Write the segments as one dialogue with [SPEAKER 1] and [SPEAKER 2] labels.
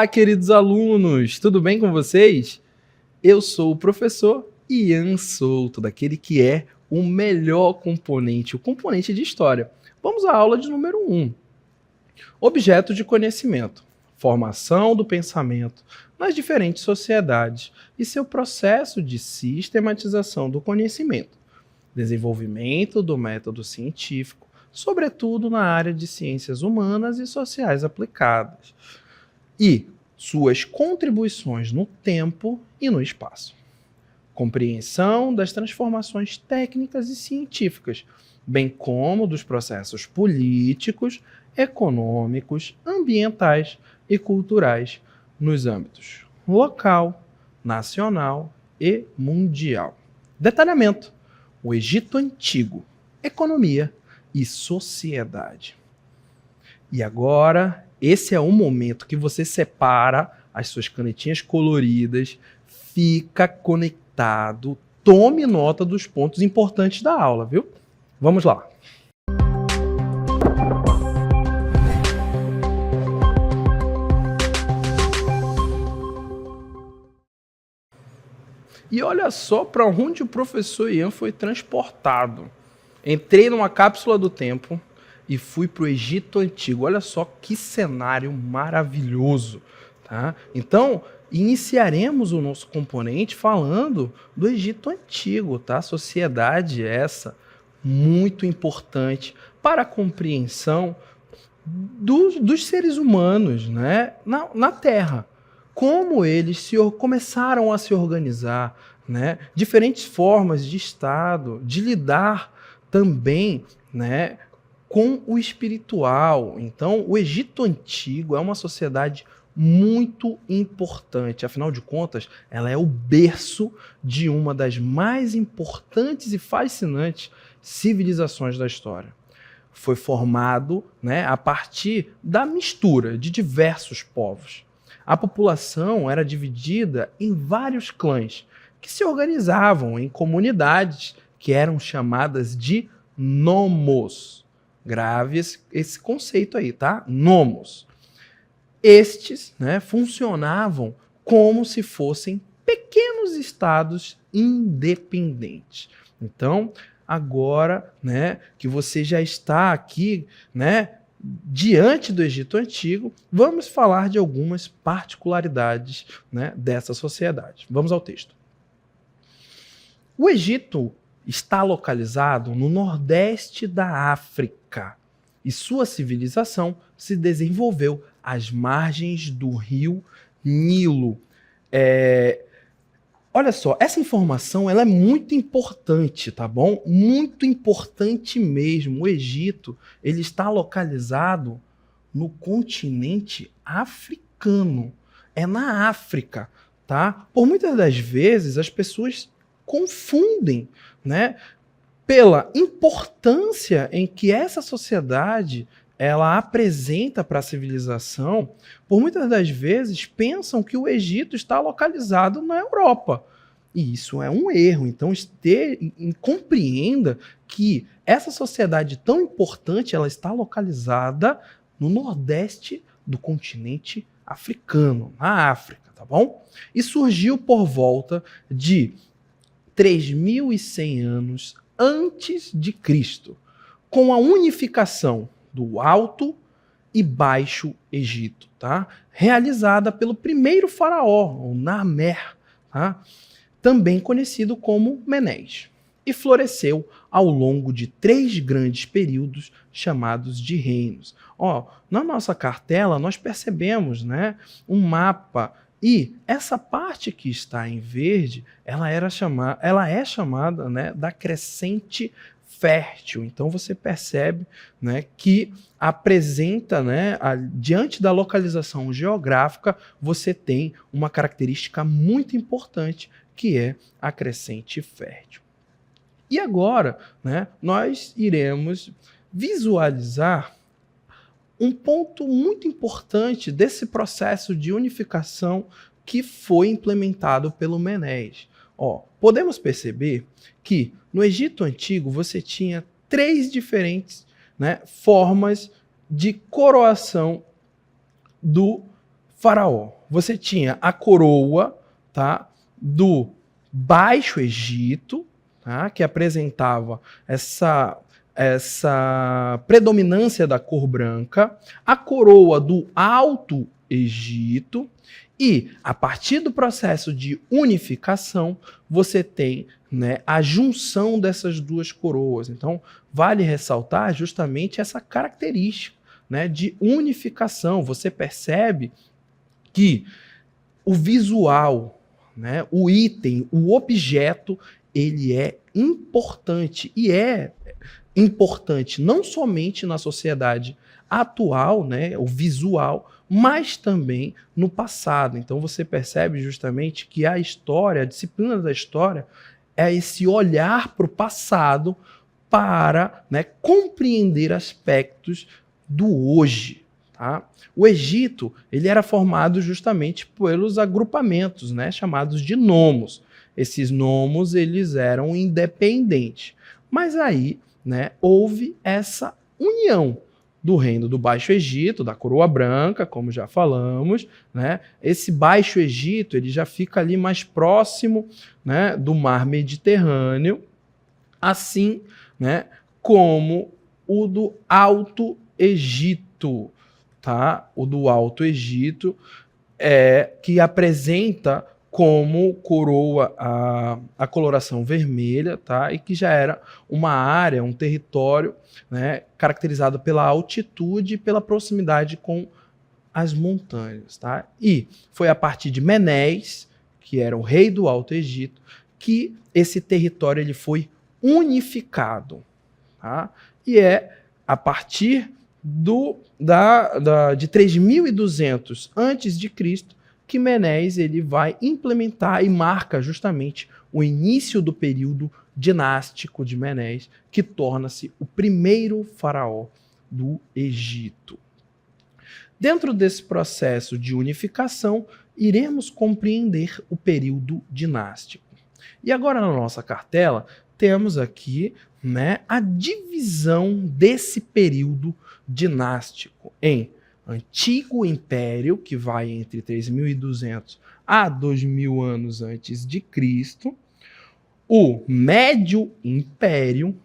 [SPEAKER 1] Olá, queridos alunos, tudo bem com vocês? Eu sou o professor Ian Souto, daquele que é o melhor componente, o componente de história. Vamos à aula de número 1. Objeto de conhecimento, formação do pensamento nas diferentes sociedades e seu processo de sistematização do conhecimento, desenvolvimento do método científico, sobretudo na área de ciências humanas e sociais aplicadas, e suas contribuições no tempo e no espaço. Compreensão das transformações técnicas e científicas, bem como dos processos políticos, econômicos, ambientais e culturais nos âmbitos local, nacional e mundial. Detalhamento: o Egito Antigo, economia e sociedade. E agora, esse é o momento que você separa as suas canetinhas coloridas, fica conectado, tome nota dos pontos importantes da aula, viu? Vamos lá. E olha só para onde o professor Ian foi transportado. Entrei numa cápsula do tempo e fui para o Egito Antigo. Olha só que cenário maravilhoso, tá? Então, iniciaremos o nosso componente falando do Egito Antigo, tá? Sociedade essa muito importante para a compreensão dos seres humanos, né, na Terra. Como eles começaram a se organizar, né? Diferentes formas de Estado, de lidar também, né, com o espiritual. Então, o Egito Antigo é uma sociedade muito importante. Afinal de contas, ela é o berço de uma das mais importantes e fascinantes civilizações da história. Foi formado, né, a partir da mistura de diversos povos. A população era dividida em vários clãs que se organizavam em comunidades que eram chamadas de nomos. Grave esse conceito aí, tá? Nomos. Estes, né, funcionavam como se fossem pequenos estados independentes. Então, agora, né, que você já está aqui, né, diante do Egito Antigo, vamos falar de algumas particularidades, né, dessa sociedade. Vamos ao texto. O Egito está localizado no nordeste da África e sua civilização se desenvolveu às margens do rio Nilo. Olha só, essa informação ela é muito importante, tá bom? Muito importante mesmo. O Egito ele está localizado no continente africano. É na África, tá? Por muitas das vezes as pessoas confundem, né, pela importância em que essa sociedade ela apresenta para a civilização. Por muitas das vezes pensam que o Egito está localizado na Europa. E isso é um erro. Então, compreenda que essa sociedade tão importante ela está localizada no nordeste do continente africano, na África, tá bom? E surgiu por volta de 3.100 anos antes de Cristo, com a unificação do Alto e Baixo Egito, tá? Realizada pelo primeiro faraó, o Namer, tá? Também conhecido como Menes, e floresceu ao longo de 3 grandes períodos chamados de reinos. Na nossa cartela nós percebemos, né, um mapa, e essa parte que está em verde, ela é chamada, né, da crescente fértil. Então você percebe, né, que apresenta, né, diante da localização geográfica, você tem uma característica muito importante, que é a crescente fértil. E agora, né, nós iremos visualizar um ponto muito importante desse processo de unificação que foi implementado pelo Menes. Podemos perceber que no Egito Antigo você tinha 3 diferentes, né, formas de coroação do faraó. Você tinha a coroa, tá, do Baixo Egito, tá, que apresentava essa predominância da cor branca, a coroa do Alto Egito, e a partir do processo de unificação, você tem, né, a junção dessas duas coroas. Então, vale ressaltar justamente essa característica, né, de unificação. Você percebe que o visual, né, o item, o objeto, ele é importante, e é importante não somente na sociedade atual, né, o visual, mas também no passado. Então você percebe justamente que a história, a disciplina da história, é esse olhar para o passado para, né, compreender aspectos do hoje. Tá? O Egito, ele era formado justamente pelos agrupamentos, né, chamados de nomos. Esses nomos, eles eram independentes. Mas aí, né, houve essa união do reino do Baixo Egito, da coroa branca, como já falamos, né? Esse Baixo Egito, ele já fica ali mais próximo, né, do mar Mediterrâneo, assim, né, como o do Alto Egito, tá? O do Alto Egito que apresenta como coroa a coloração vermelha, tá? E que já era uma área, um território, né, caracterizado pela altitude e pela proximidade com as montanhas. Tá? E foi a partir de Menéis, que era o rei do Alto Egito, que esse território ele foi unificado. Tá? E é a partir de 3.200 a.C., que Menéis ele vai implementar e marca justamente o início do período dinástico de Menéis, que torna-se o primeiro faraó do Egito. Dentro desse processo de unificação, iremos compreender o período dinástico. E agora na nossa cartela, temos aqui, né, a divisão desse período dinástico em Antigo Império, que vai entre 3.200 a 2.000 anos antes de Cristo, o Médio Império,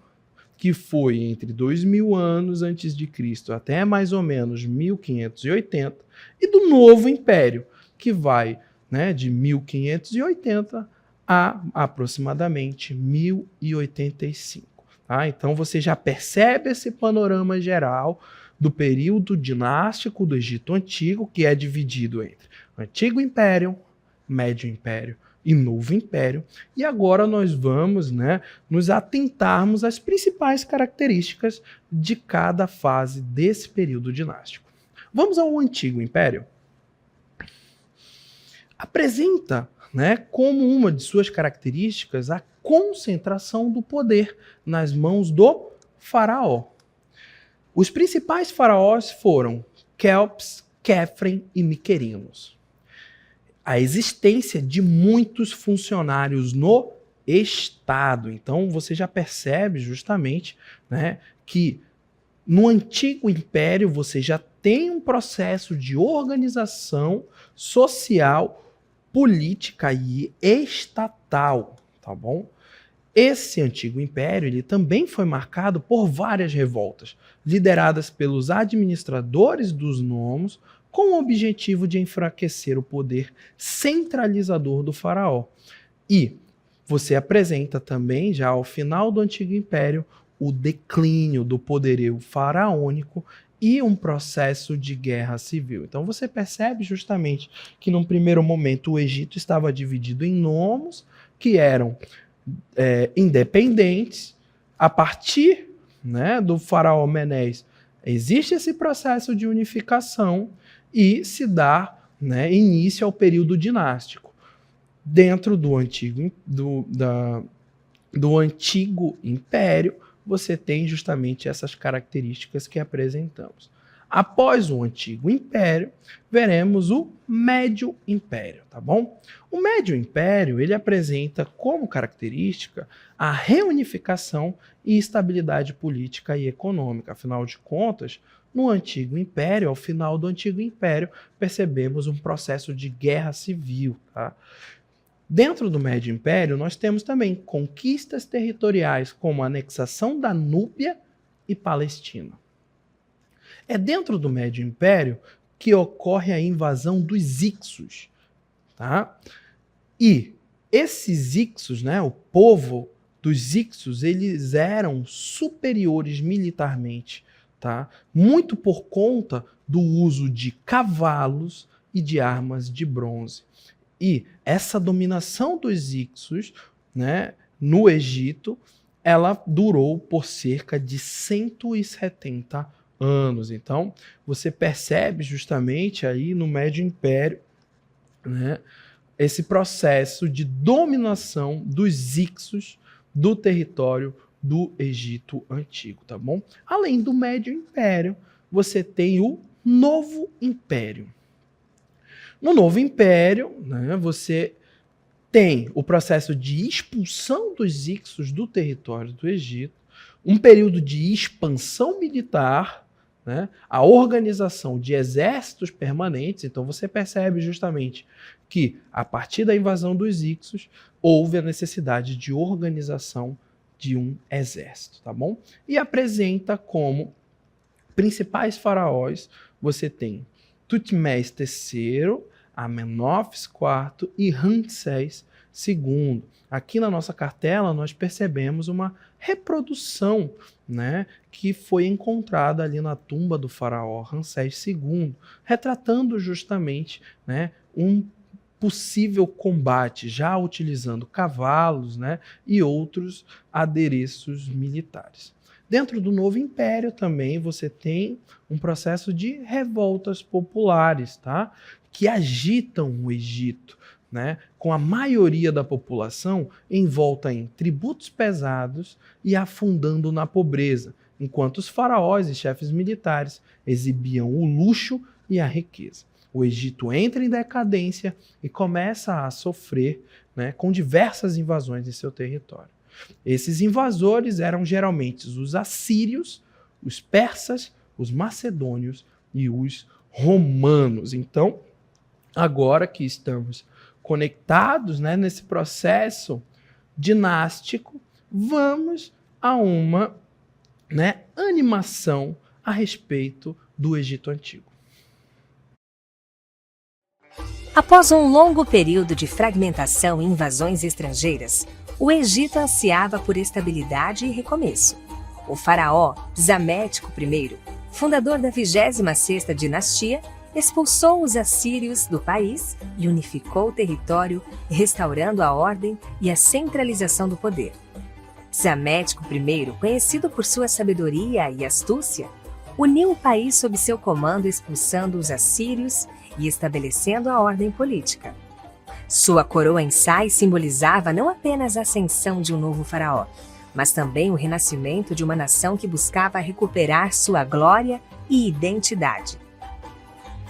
[SPEAKER 1] que foi entre 2.000 anos antes de Cristo até mais ou menos 1580, e do Novo Império, que vai, né, de 1580 a aproximadamente 1085. Tá? Então você já percebe esse panorama geral do período dinástico do Egito Antigo, que é dividido entre Antigo Império, Médio Império e Novo Império. E agora nós vamos, né, nos atentarmos às principais características de cada fase desse período dinástico. Vamos ao Antigo Império. Apresenta, né, como uma de suas características a concentração do poder nas mãos do faraó. Os principais faraós foram Quéops, Quéfren e Miquerinos. A existência de muitos funcionários no Estado. Então você já percebe justamente, né, que no Antigo Império você já tem um processo de organização social, política e estatal, tá bom? Esse Antigo Império ele também foi marcado por várias revoltas, lideradas pelos administradores dos nomos, com o objetivo de enfraquecer o poder centralizador do faraó. E você apresenta também, já ao final do Antigo Império, o declínio do poderio faraônico e um processo de guerra civil. Então você percebe justamente que num primeiro momento o Egito estava dividido em nomos, que eram independentes. A partir, né, do faraó Menéis, existe esse processo de unificação e se dá, né, início ao período dinástico. Dentro do Antigo Império, você tem justamente essas características que apresentamos. Após o Antigo Império, veremos o Médio Império, tá bom? O Médio Império, ele apresenta como característica a reunificação e estabilidade política e econômica. Afinal de contas, No Antigo Império, ao final do Antigo Império, percebemos um processo de guerra civil. Tá? Dentro do Médio Império, nós temos também conquistas territoriais, como a anexação da Núbia e Palestina. É dentro do Médio Império que ocorre a invasão dos Hicsos. Tá? E esses Hicsos, né, o povo dos Hicsos, eles eram superiores militarmente, tá? Muito por conta do uso de cavalos e de armas de bronze. E essa dominação dos Hicsos, né, no Egito, ela durou por cerca de 170 anos. Então, você percebe justamente aí no Médio Império, né, esse processo de dominação dos Hicsos do território do Egito Antigo, tá bom? Além do Médio Império, você tem o Novo Império. No Novo Império, né, você tem o processo de expulsão dos Hicsos do território do Egito, um período de expansão militar, né, a organização de exércitos permanentes. Então você percebe justamente que, a partir da invasão dos Hicsos, houve a necessidade de organização de um exército, tá bom? E apresenta como principais faraós, você tem Tutmés III, Amenófis IV e Ramsés II. Aqui na nossa cartela nós percebemos uma reprodução, né, que foi encontrada ali na tumba do faraó Ramsés II, retratando justamente, né, um possível combate, já utilizando cavalos, né, e outros adereços militares. Dentro do Novo Império também você tem um processo de revoltas populares, tá, que agitam o Egito, né, com a maioria da população envolta em tributos pesados e afundando na pobreza, enquanto os faraós e chefes militares exibiam o luxo e a riqueza. O Egito entra em decadência e começa a sofrer, né, com diversas invasões em seu território. Esses invasores eram geralmente os assírios, os persas, os macedônios e os romanos. Então, agora que estamos conectados, né, nesse processo dinástico, vamos a uma, né, animação a respeito do Egito Antigo.
[SPEAKER 2] Após um longo período de fragmentação e invasões estrangeiras, o Egito ansiava por estabilidade e recomeço. O faraó Psamético I, fundador da 26ª dinastia, expulsou os assírios do país e unificou o território, restaurando a ordem e a centralização do poder. Psamético I, conhecido por sua sabedoria e astúcia, uniu o país sob seu comando, expulsando os assírios e estabelecendo a ordem política. Sua coroa em sais simbolizava não apenas a ascensão de um novo faraó, mas também o renascimento de uma nação que buscava recuperar sua glória e identidade.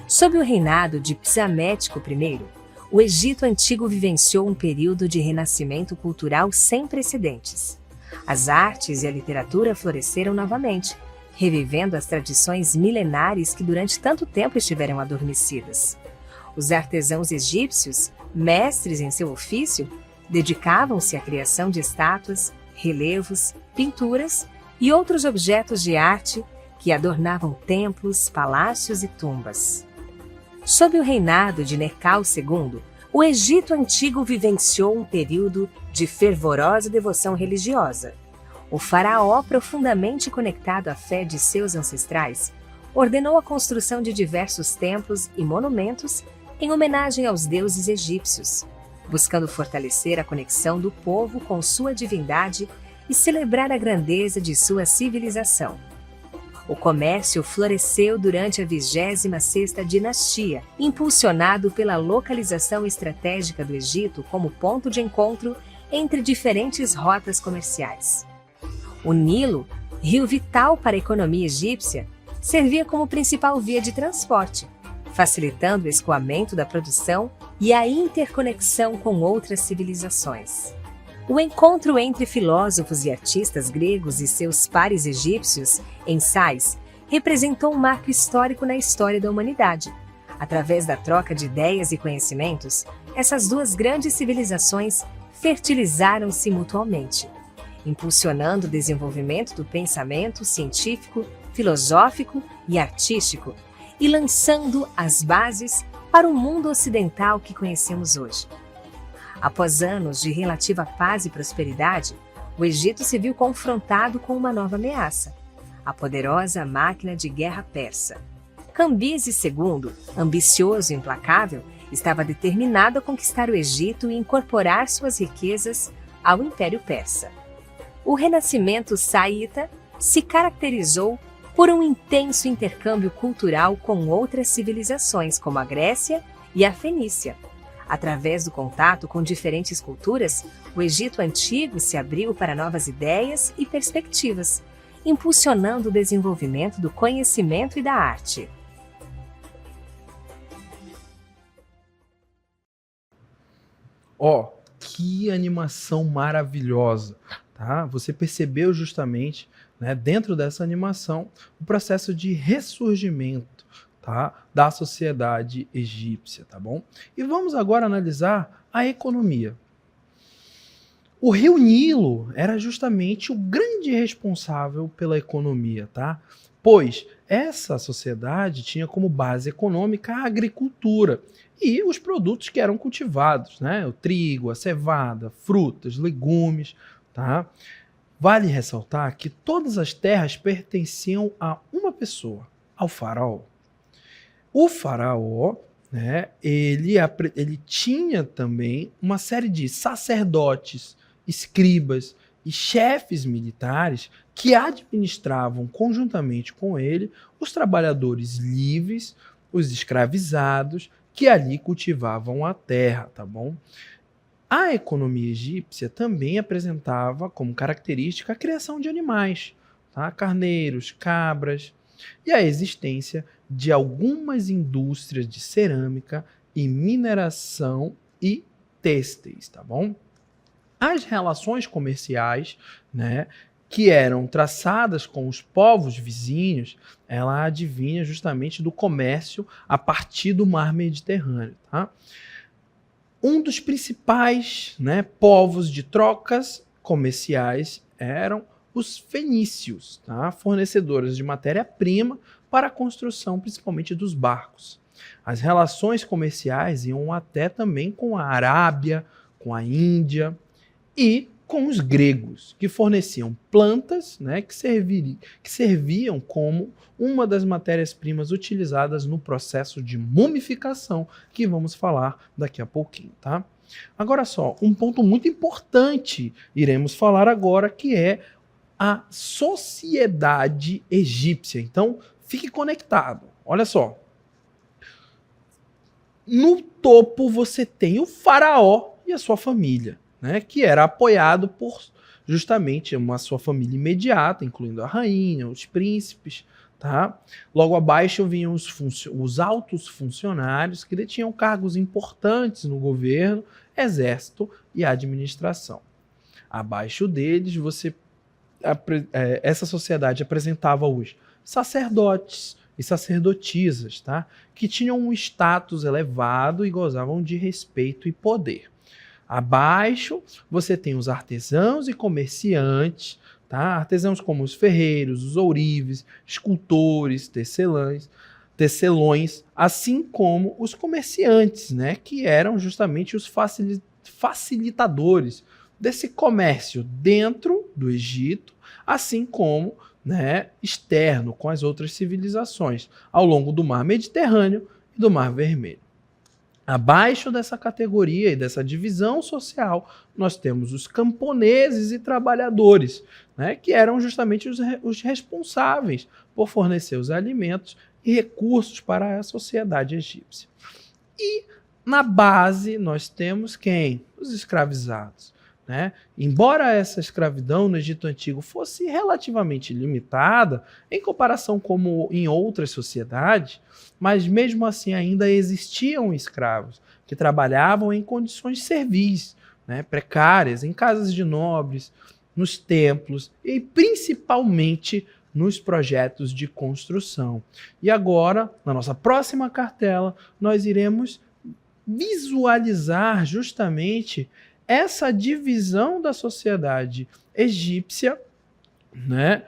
[SPEAKER 2] Sob o reinado de Psamético I, o Egito Antigo vivenciou um período de renascimento cultural sem precedentes. As artes e a literatura floresceram novamente, revivendo as tradições milenares que durante tanto tempo estiveram adormecidas. Os artesãos egípcios, mestres em seu ofício, dedicavam-se à criação de estátuas, relevos, pinturas e outros objetos de arte que adornavam templos, palácios e tumbas. Sob o reinado de Nergal II, o Egito Antigo vivenciou um período de fervorosa devoção religiosa. O faraó, profundamente conectado à fé de seus ancestrais, ordenou a construção de diversos templos e monumentos em homenagem aos deuses egípcios, buscando fortalecer a conexão do povo com sua divindade e celebrar a grandeza de sua civilização. O comércio floresceu durante a 26ª dinastia, impulsionado pela localização estratégica do Egito como ponto de encontro entre diferentes rotas comerciais. O Nilo, rio vital para a economia egípcia, servia como principal via de transporte, facilitando o escoamento da produção e a interconexão com outras civilizações. O encontro entre filósofos e artistas gregos e seus pares egípcios em sais representou um marco histórico na história da humanidade. Através da troca de ideias e conhecimentos, essas duas grandes civilizações fertilizaram-se mutuamente, impulsionando o desenvolvimento do pensamento científico, filosófico e artístico e lançando as bases para o mundo ocidental que conhecemos hoje. Após anos de relativa paz e prosperidade, o Egito se viu confrontado com uma nova ameaça, a poderosa máquina de guerra persa. Cambises II, ambicioso e implacável, estava determinado a conquistar o Egito e incorporar suas riquezas ao Império Persa. O renascimento saíta se caracterizou por um intenso intercâmbio cultural com outras civilizações, como a Grécia e a Fenícia. Através do contato com diferentes culturas, o Egito Antigo se abriu para novas ideias e perspectivas, impulsionando o desenvolvimento do conhecimento e da arte.
[SPEAKER 1] Ó, que animação maravilhosa, tá? Você percebeu justamente, né, dentro dessa animação, o processo de ressurgimento, tá, da sociedade egípcia, tá bom? E vamos agora analisar a economia. O rio Nilo era justamente o grande responsável pela economia, tá? Pois essa sociedade tinha como base econômica a agricultura e os produtos que eram cultivados, né? O trigo, a cevada, frutas, legumes, tá? Vale ressaltar que todas as terras pertenciam a uma pessoa, ao faraó. O faraó, né, ele tinha também uma série de sacerdotes, escribas e chefes militares que administravam conjuntamente com ele os trabalhadores livres, os escravizados, que ali cultivavam a terra, tá bom? A economia egípcia também apresentava como característica a criação de animais, tá? Carneiros, cabras, e a existência de algumas indústrias de cerâmica e mineração e têxteis, tá bom? As relações comerciais, né, que eram traçadas com os povos vizinhos, ela advinha justamente do comércio a partir do mar Mediterrâneo, tá? Um dos principais, né, povos de trocas comerciais eram os fenícios, tá? Fornecedores de matéria-prima para a construção principalmente dos barcos. As relações comerciais iam até também com a Arábia, com a Índia e com os gregos, que forneciam plantas, né, que serviam como uma das matérias-primas utilizadas no processo de mumificação, que vamos falar daqui a pouquinho, tá? Agora só, um ponto muito importante iremos falar agora, que é a sociedade egípcia. Então, fique conectado. Olha só. No topo você tem o faraó e a sua família, né, que era apoiado por justamente uma sua família imediata, incluindo a rainha, os príncipes, tá? Logo abaixo vinham os altos funcionários que detinham cargos importantes no governo, exército e administração. Abaixo deles, essa sociedade apresentava os sacerdotes e sacerdotisas, tá? Que tinham um status elevado e gozavam de respeito e poder. Abaixo, você tem os artesãos e comerciantes, tá? Artesãos como os ferreiros, os ourives, escultores, tecelões, assim como os comerciantes, né? Que eram justamente os facilitadores desse comércio dentro do Egito, assim como, né, externo com as outras civilizações, ao longo do Mar Mediterrâneo e do Mar Vermelho. Abaixo dessa categoria e dessa divisão social, nós temos os camponeses e trabalhadores, né, que eram justamente os responsáveis por fornecer os alimentos e recursos para a sociedade egípcia. E na base nós temos quem? Os escravizados, né? Embora essa escravidão no Egito Antigo fosse relativamente limitada em comparação como em outras sociedades, mas mesmo assim ainda existiam escravos que trabalhavam em condições servis, né, precárias, em casas de nobres, nos templos e principalmente nos projetos de construção. E agora, na nossa próxima cartela, nós iremos visualizar justamente essa divisão da sociedade egípcia, né,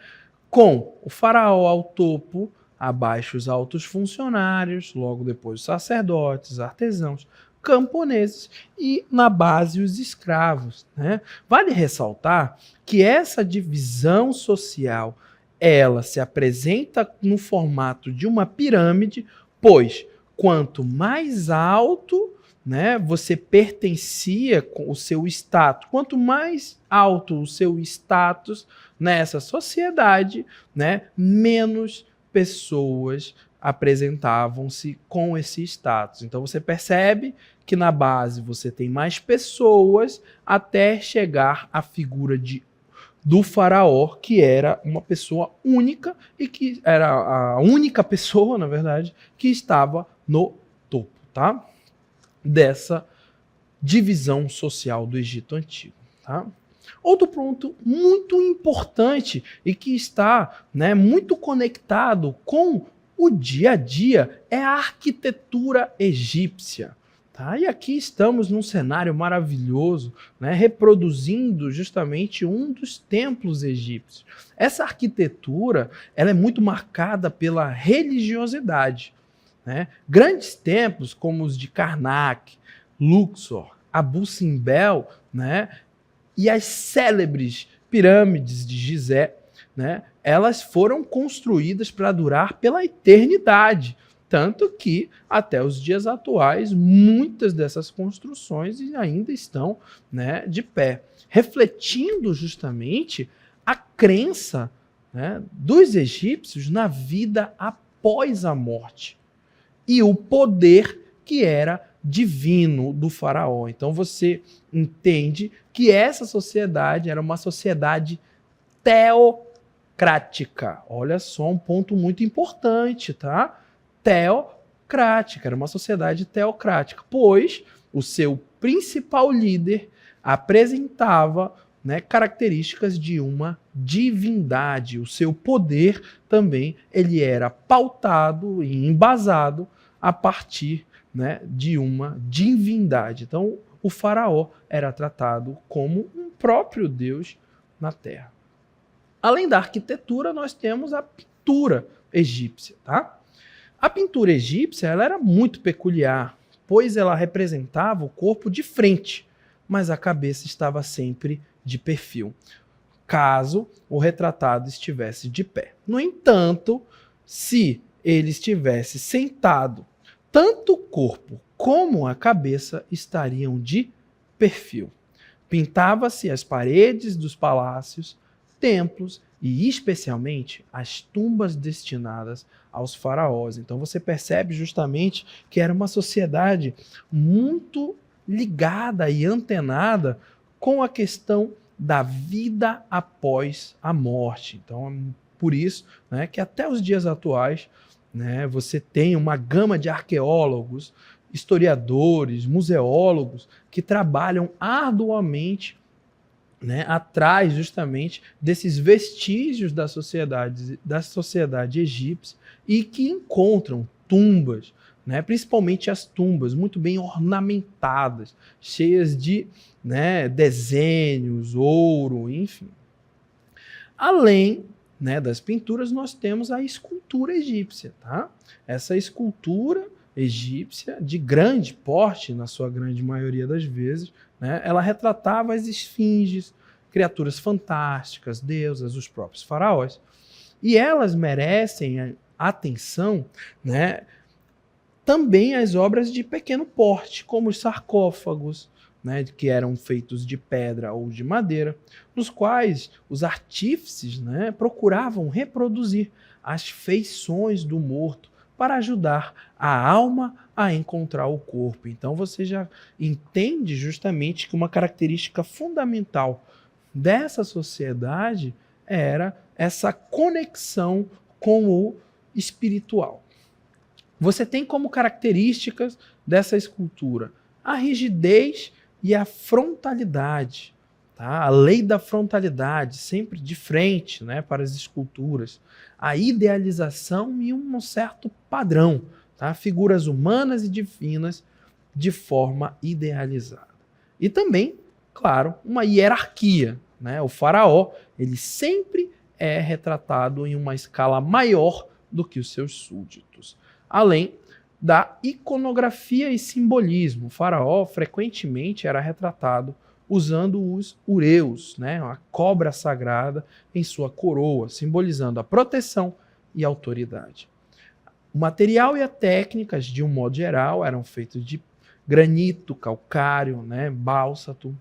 [SPEAKER 1] com o faraó ao topo, abaixo os altos funcionários, logo depois os sacerdotes, artesãos, camponeses e na base os escravos, né? Vale ressaltar que essa divisão social ela se apresenta no formato de uma pirâmide, pois quanto mais alto, né, você pertencia com o seu status, quanto mais alto o seu status nessa sociedade, né, menos pessoas apresentavam-se com esse status. Então você percebe que na base você tem mais pessoas até chegar à figura do faraó, que era uma pessoa única e que era a única pessoa, na verdade, que estava no topo, tá? Dessa divisão social do Egito Antigo, tá? Outro ponto muito importante e que está, né, muito conectado com o dia a dia é a arquitetura egípcia. Tá? E aqui estamos num cenário maravilhoso, né, reproduzindo justamente um dos templos egípcios. Essa arquitetura ela é muito marcada pela religiosidade. Né? Grandes templos como os de Karnak, Luxor, Abu Simbel, né, e as célebres pirâmides de Gizé, né, elas foram construídas para durar pela eternidade. Tanto que, até os dias atuais, muitas dessas construções ainda estão, né, de pé, refletindo justamente a crença, né, dos egípcios na vida após a morte e o poder que era divino do faraó. Então você entende que essa sociedade era uma sociedade teocrática. Olha só, um ponto muito importante, tá? Teocrática, era uma sociedade teocrática, pois o seu principal líder apresentava, né, características de uma divindade. O seu poder também ele era pautado e embasado a partir, né, de uma divindade. Então, o faraó era tratado como um próprio Deus na Terra. Além da arquitetura, nós temos a pintura egípcia, tá? A pintura egípcia ela era muito peculiar, pois ela representava o corpo de frente, mas a cabeça estava sempre de perfil, caso o retratado estivesse de pé. No entanto, se ele estivesse sentado, tanto o corpo como a cabeça estariam de perfil. Pintava-se as paredes dos palácios, templos e especialmente as tumbas destinadas aos faraós. Então você percebe justamente que era uma sociedade muito ligada e antenada com a questão da vida após a morte. Então é por isso, né, que até os dias atuais, né, você tem uma gama de arqueólogos, historiadores, museólogos que trabalham arduamente, né, atrás justamente desses vestígios da sociedade egípcia e que encontram tumbas, né, principalmente as tumbas muito bem ornamentadas, cheias de, né, desenhos, ouro, enfim. Além, né, das pinturas, nós temos a escultura egípcia. Tá? Essa escultura egípcia, de grande porte, na sua grande maioria das vezes, né, ela retratava as esfinges, criaturas fantásticas, deusas, os próprios faraós. E elas merecem atenção, né, também as obras de pequeno porte, como os sarcófagos, né, que eram feitos de pedra ou de madeira, nos quais os artífices, né, procuravam reproduzir as feições do morto para ajudar a alma a encontrar o corpo. Então você já entende justamente que uma característica fundamental dessa sociedade era essa conexão com o espiritual. Você tem como características dessa escultura a rigidez e a frontalidade. tá? A lei da frontalidade, sempre de frente, né, para as esculturas, a idealização e um certo padrão, tá? Figuras humanas e divinas de forma idealizada. E também, claro, uma hierarquia, né? O faraó, ele sempre é retratado em uma escala maior do que os seus súditos. Além da iconografia e simbolismo, o faraó frequentemente era retratado usando os ureus, né? A cobra sagrada em sua coroa, simbolizando a proteção e autoridade. O material e as técnicas, de um modo geral, eram feitos de granito, calcário, né? Bálsato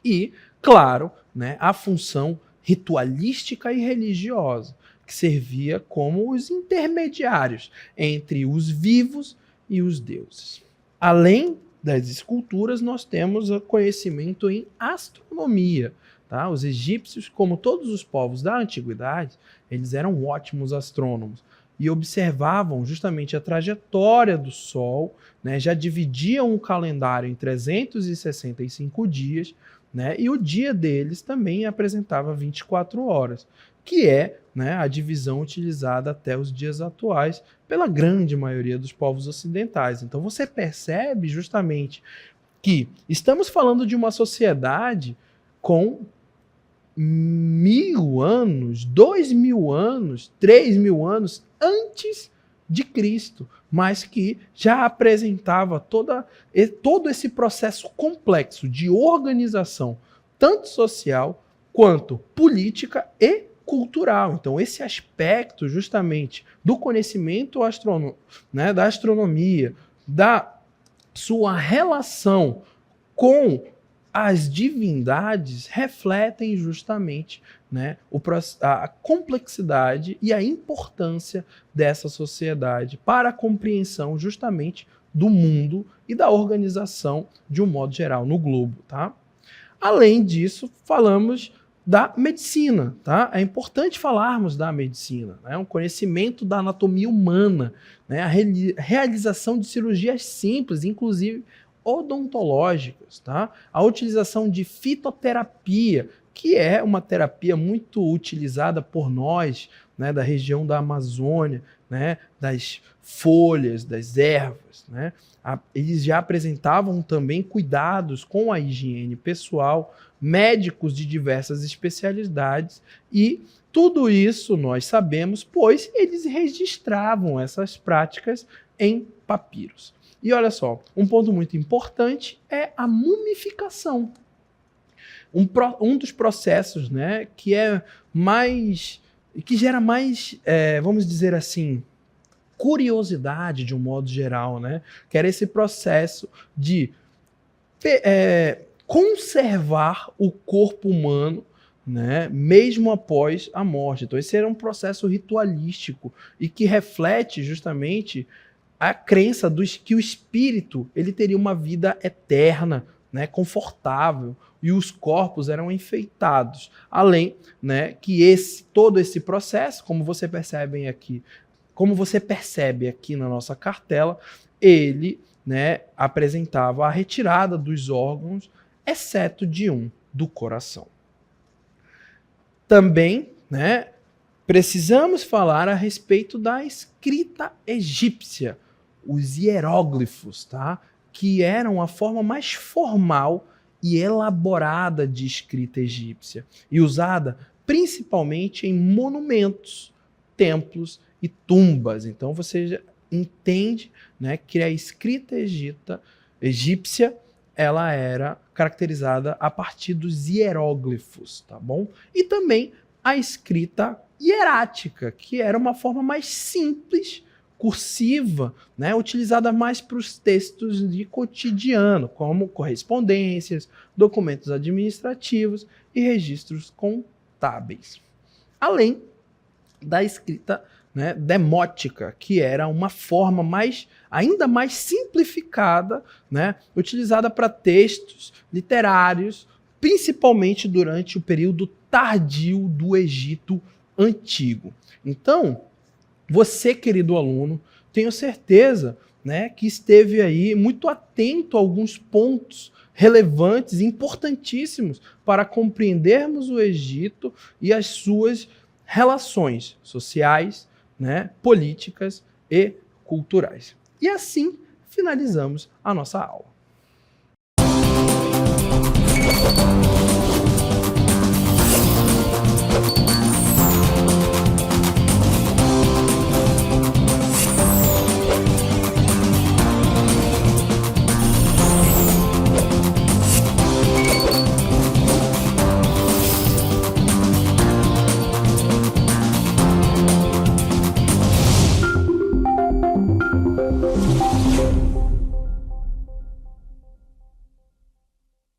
[SPEAKER 1] e, claro, né? A função ritualística e religiosa, que servia como os intermediários entre os vivos e os deuses. Além das esculturas, nós temos o conhecimento em astronomia. Tá? Os egípcios, como todos os povos da antiguidade, eles eram ótimos astrônomos e observavam justamente a trajetória do Sol, né? Já dividiam o calendário em 365 dias, né? E o dia deles também apresentava 24 horas, que é, né, a divisão utilizada até os dias atuais pela grande maioria dos povos ocidentais. Então você percebe justamente que estamos falando de uma sociedade com 1000 anos, 2000 anos, 3000 anos antes de Cristo, mas que já apresentava todo esse processo complexo de organização, tanto social quanto política e cultural. Então, esse aspecto justamente do conhecimento né, da astronomia, da sua relação com as divindades, refletem justamente, né, a complexidade e a importância dessa sociedade para a compreensão justamente do mundo e da organização de um modo geral no globo. Tá? Além disso, falamos da medicina, tá? É importante falarmos da medicina, né? Um conhecimento da anatomia humana, né? A realização de cirurgias simples, inclusive odontológicas, tá? A utilização de fitoterapia, que é uma terapia muito utilizada por nós, né, da região da Amazônia, né, das folhas, das ervas, né? Eles já apresentavam também cuidados com a higiene pessoal, médicos de diversas especialidades, e tudo isso nós sabemos, pois eles registravam essas práticas em papiros. E olha só, um ponto muito importante é a mumificação. Um dos processos, né, que gera mais, vamos dizer assim, curiosidade de um modo geral, né? Que era esse processo de conservar o corpo humano, né, mesmo após a morte. Então esse era um processo ritualístico e que reflete justamente a crença que o espírito ele teria uma vida eterna, né, confortável, e os corpos eram enfeitados. Além, né, que todo esse processo, como você percebe aqui na nossa cartela, ele, né, apresentava a retirada dos órgãos, exceto de um, do coração. Também, né, precisamos falar a respeito da escrita egípcia, os hieróglifos, tá? Que eram a forma mais formal e elaborada de escrita egípcia e usada principalmente em monumentos, templos e tumbas. Então você já entende, né, que a escrita egípcia ela era caracterizada a partir dos hieróglifos, tá bom? E também a escrita hierática, que era uma forma mais simples, cursiva, né, utilizada mais para os textos de cotidiano, como correspondências, documentos administrativos e registros contábeis. Além da escrita, né, demótica, que era uma forma ainda mais simplificada, né, utilizada para textos literários, principalmente durante o período tardio do Egito Antigo. Então, você, querido aluno, tenho certeza, né, que esteve aí muito atento a alguns pontos relevantes, importantíssimos para compreendermos o Egito e as suas relações sociais, né, políticas e culturais. E assim finalizamos a nossa aula.